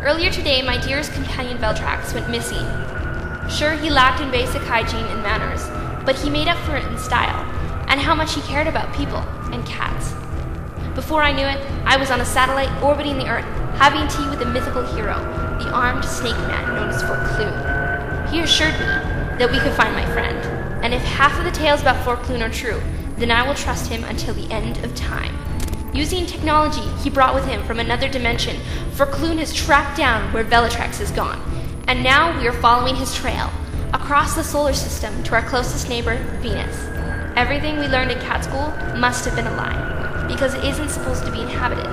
Earlier today, my dearest companion Veltrax went missing. Sure, he lacked in basic hygiene and manners, but he made up for it in style, and how much he cared about people and cats. Before I knew it, I was on a satellite orbiting the Earth, having tea with a mythical hero, the armed snake man known as Forclune. He assured me that we could find my friend, and if half of the tales about Forclune are true, then I will trust him until the end of time. Using technology he brought with him from another dimension, Forclune has tracked down where Veltrax has gone, and now we are following his trail, across the solar system to our closest neighbor, Venus. Everything we learned in cat school must have been a lie, because it isn't supposed to be inhabited.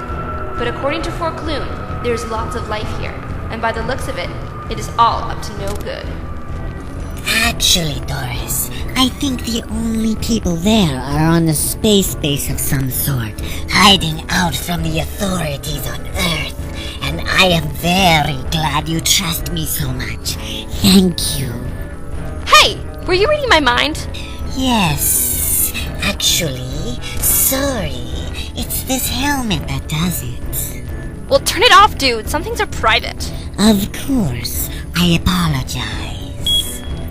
But according to Forclune, there's lots of life here, and by the looks of it, it is all up to no good. Actually, Dorriss, I think the only people there are on a space base of some sort, hiding out from the authorities on Earth. And I am very glad you trust me so much. Thank you. Hey! Were you reading my mind? Yes. Actually, sorry. It's this helmet that does it. Well, turn it off, dude. Some things are private. Of course. I apologize.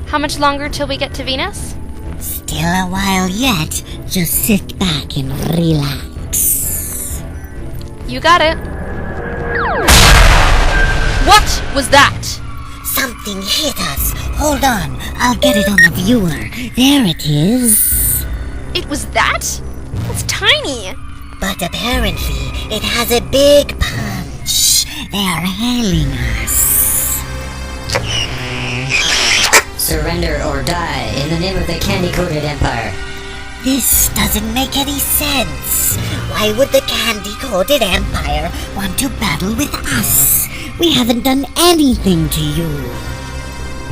How much longer till we get to Venus? Still a while yet. Just sit back and relax. You got it. What was that? Something hit us. Hold on. I'll get it on the viewer. There it is. It was that? It's tiny. But apparently, it has a big punch. They are hailing us. Surrender or die in the name of the candy-coated empire. This doesn't make any sense. Why would the candy-coated empire want to battle with us? We haven't done anything to you.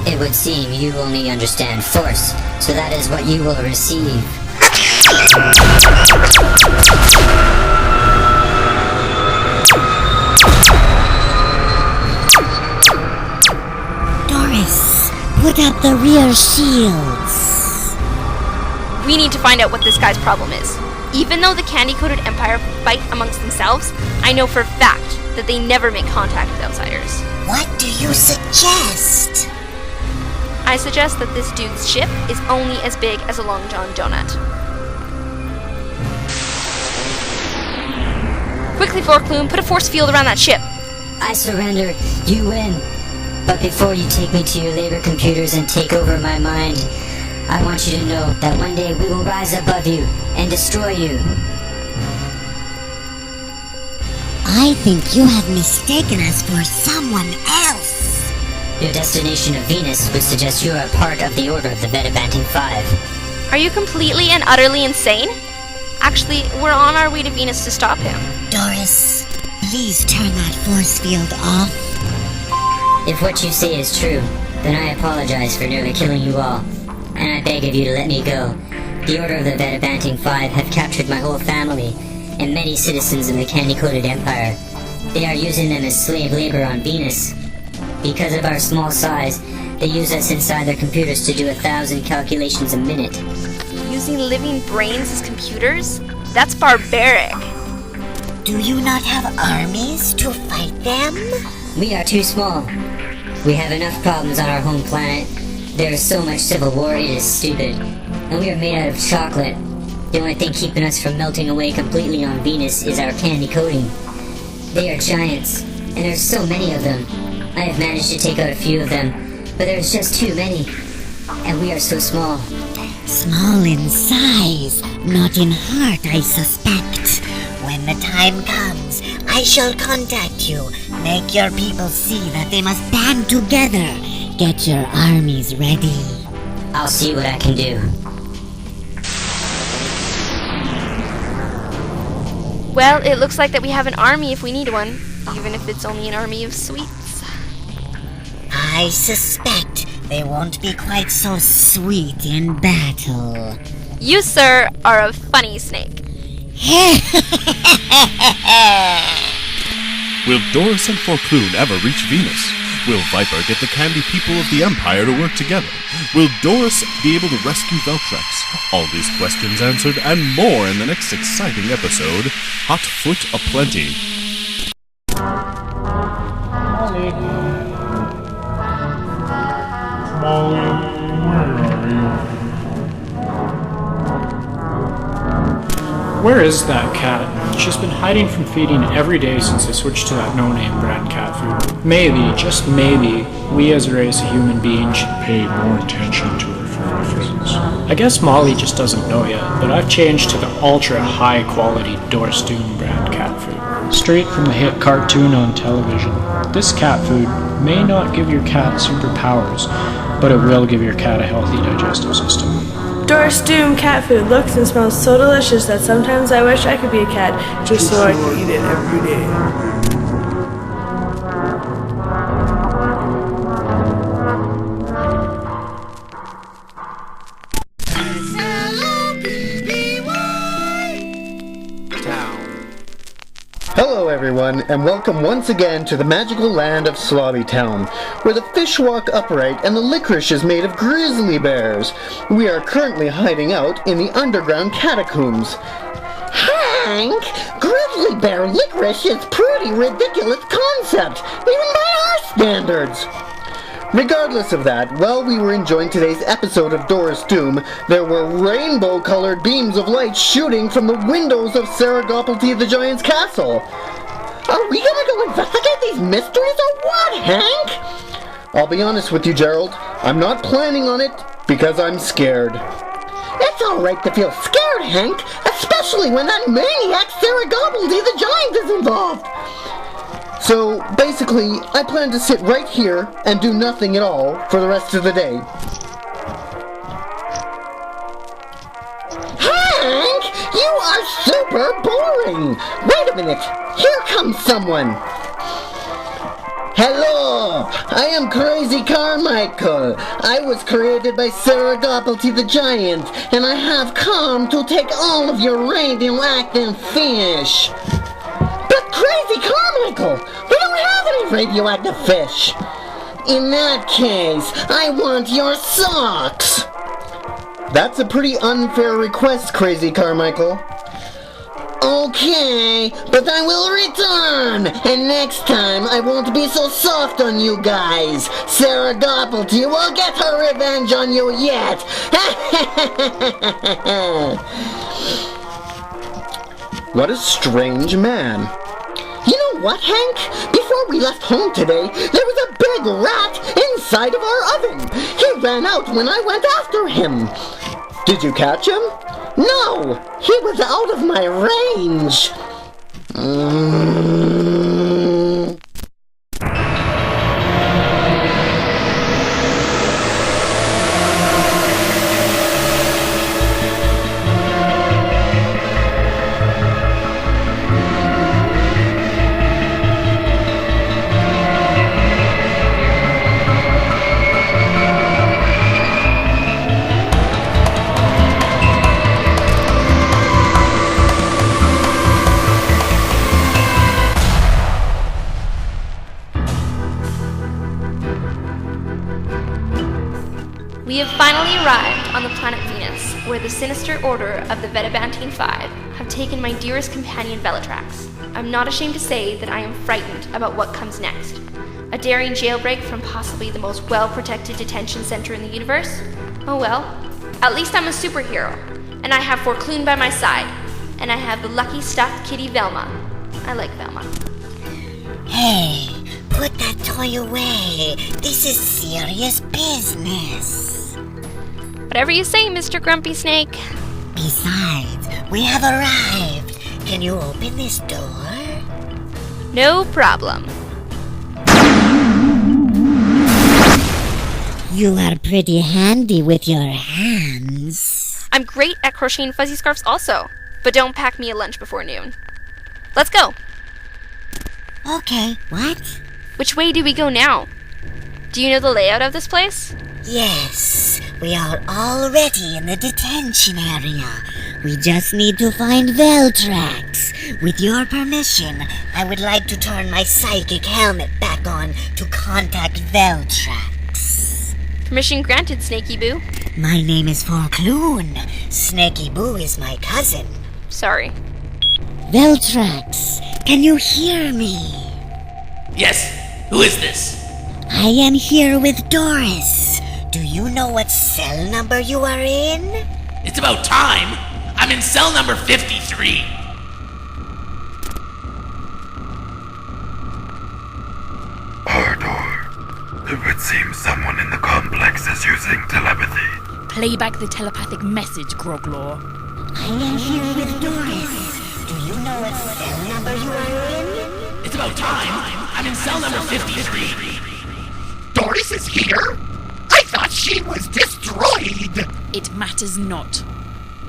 It would seem you only understand force, so that is what you will receive. Dorriss, put up the rear shields. We need to find out what this guy's problem is. Even though the candy-coated empire fight amongst themselves, I know for a fact that they never make contact with outsiders. What do you suggest? I suggest that this dude's ship is only as big as a Long John donut. Quickly, Forclune, put a force field around that ship. I surrender. You win. But before you take me to your labor computers and take over my mind, I want you to know that one day we will rise above you and destroy you. I think you have mistaken us for someone else. Your destination of Venus would suggest you are part of the Order of the Vetabanting Five. Are you completely and utterly insane? Actually, we're on our way to Venus to stop him. Dorriss, please turn that force field off. If what you say is true, then I apologize for nearly killing you all, and I beg of you to let me go. The Order of the Vetabanting Five have captured my whole family, and many citizens of the candy-coated empire. They are using them as slave labor on Venus. Because of our small size, they use us inside their computers to do 1,000 calculations a minute. Using living brains as computers? That's barbaric. Do you not have armies to fight them? We are too small. We have enough problems on our home planet. There is so much civil war, it is stupid. And we are made out of chocolate. The only thing keeping us from melting away completely on Venus is our candy coating. They are giants, and there's so many of them. I have managed to take out a few of them, but there's just too many. And we are so small. Small in size, not in heart, I suspect. When the time comes, I shall contact you. Make your people see that they must band together. Get your armies ready. I'll see what I can do. Well, it looks like that we have an army if we need one, even if it's only an army of sweets. I suspect they won't be quite so sweet in battle. You, sir, are a funny snake. Will Dorriss and Forclune ever reach Venus? Will Viper get the candy people of the Empire to work together? Will Dorriss be able to rescue Veltrax? All these questions answered and more in the next exciting episode, Hot Foot Aplenty. Holy Where is that cat? She's been hiding from feeding every day since I switched to that no-name brand cat food. Maybe, just maybe, we as a race of human beings should pay more attention to her preferences. I guess Molly just doesn't know yet, but I've changed to the ultra-high-quality Dorriss Doom brand cat food. Straight from the hit cartoon on television. This cat food may not give your cat superpowers, but it will give your cat a healthy digestive system. Dorriss Doom cat food looks and smells so delicious that sometimes I wish I could be a cat just so I could eat it every day. Hello everyone, and welcome once again to the magical land of Slobby Town, where the fish walk upright and the licorice is made of grizzly bears. We are currently hiding out in the underground catacombs. Hank, grizzly bear licorice is pretty ridiculous concept, even by our standards. Regardless of that, while we were enjoying today's episode of Dorriss Doom, there were rainbow-colored beams of light shooting from the windows of Saragopalty the Giant's castle. Are we gonna go investigate these mysteries or what, Hank? I'll be honest with you, Gerald. I'm not planning on it because I'm scared. It's alright to feel scared, Hank, especially when that maniac Saragopalty the Giant is involved. So, basically, I plan to sit right here and do nothing at all for the rest of the day. Hank, you are super boring! Wait a minute, here comes someone. Hello! I am Crazy Carmichael. I was created by Saragopalty the Giant, and I have come to take all of your radioactive fish. Crazy Carmichael! We don't have any radioactive fish! In that case, I want your socks! That's a pretty unfair request, Crazy Carmichael. Okay, but I will return, and next time I won't be so soft on you guys. Saragopalty will get her revenge on you yet! What a strange man. You know what, Hank? Before we left home today, there was a big rat inside of our oven. He ran out when I went after him. Did you catch him? No, he was out of my range. We have finally arrived on the planet Venus, where the sinister order of the Vetabanting Five have taken my dearest companion Veltrax. I'm not ashamed to say that I am frightened about what comes next. A daring jailbreak from possibly the most well-protected detention center in the universe? Oh well, at least I'm a superhero, and I have Forclune by my side, and I have the lucky stuffed kitty Velma. I like Velma. Hey, put that toy away. This is serious business. Whatever you say, Mr. Grumpy Snake. Besides, we have arrived. Can you open this door? No problem. You are pretty handy with your hands. I'm great at crocheting fuzzy scarves also, but don't pack me a lunch before noon. Let's go. Okay, what? Which way do we go now? Do you know the layout of this place? Yes, we are already in the detention area. We just need to find Veltrax. With your permission, I would like to turn my psychic helmet back on to contact Veltrax. Permission granted, Snaky Boo. My name is Forclune. Snaky Boo is my cousin. Sorry. Veltrax, can you hear me? Yes, who is this? I am here with Dorriss. Do you know what cell number you are in? It's about time. I'm in cell number 53. Ardor, it would seem someone in the complex is using telepathy. Play back the telepathic message, GROGLOR. I am here with Dorriss. Do you know what cell number you are in? It's about time. I'm in cell number 53. Dorriss is here? I thought she was destroyed! It matters not.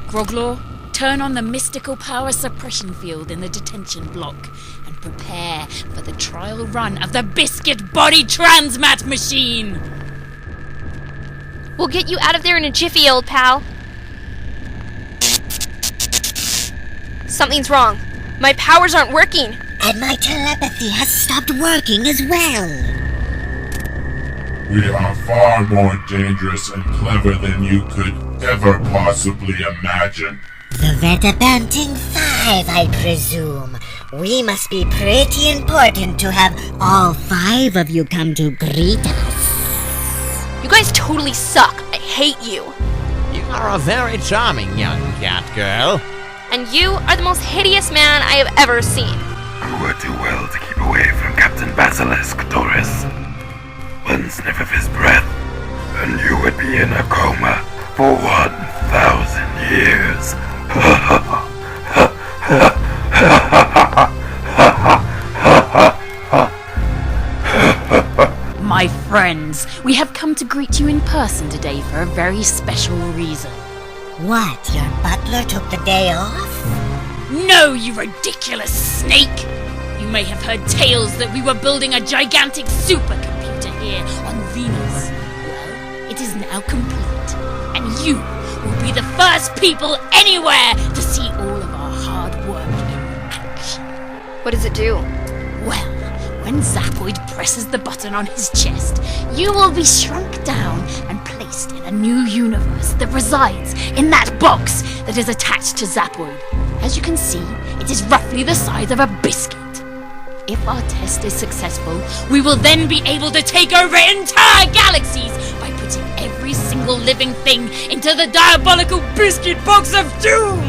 GROGLOR, turn on the mystical power suppression field in the detention block and prepare for the trial run of the biscuit body transmat machine! We'll get you out of there in a jiffy, old pal. Something's wrong. My powers aren't working. And my telepathy has stopped working as well. We are far more dangerous and clever than you could ever possibly imagine. The Vetabanting Five, I presume. We must be pretty important to have all 5 of you come to greet us. You guys totally suck. I hate you. You are a very charming young cat girl. And you are the most hideous man I have ever seen. You would do well to keep away from Captain Basilisk, Dorriss. One sniff of his breath, and you would be in a coma for 1,000 years. My friends, we have come to greet you in person today for a very special reason. What, your butler took the day off? No, you ridiculous snake! You may have heard tales that we were building a gigantic supercomputer here on Venus. Well, it is now complete, and you will be the first people anywhere to see all of our hard work in action. What does it do? Well, when Zapoid presses the button on his chest, you will be shrunk down and placed in a new universe that resides in that box that is attached to Zapoid. As you can see, it is roughly the size of a biscuit. If our test is successful, we will then be able to take over entire galaxies by putting every single living thing into the diabolical biscuit box of doom!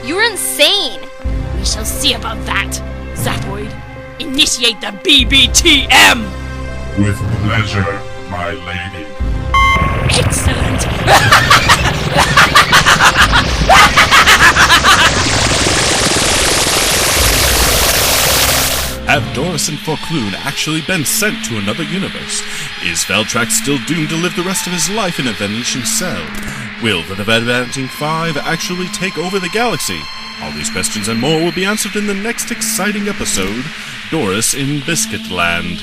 You're insane! We shall see about that, Zapoid. Initiate the BBTM! With pleasure, my lady. Excellent! Have Dorriss and Forclune actually been sent to another universe? Is Veltrax still doomed to live the rest of his life in a Venetian cell? Will the Vetabanting Five actually take over the galaxy? All these questions and more will be answered in the next exciting episode, Dorriss in Biscuit Land.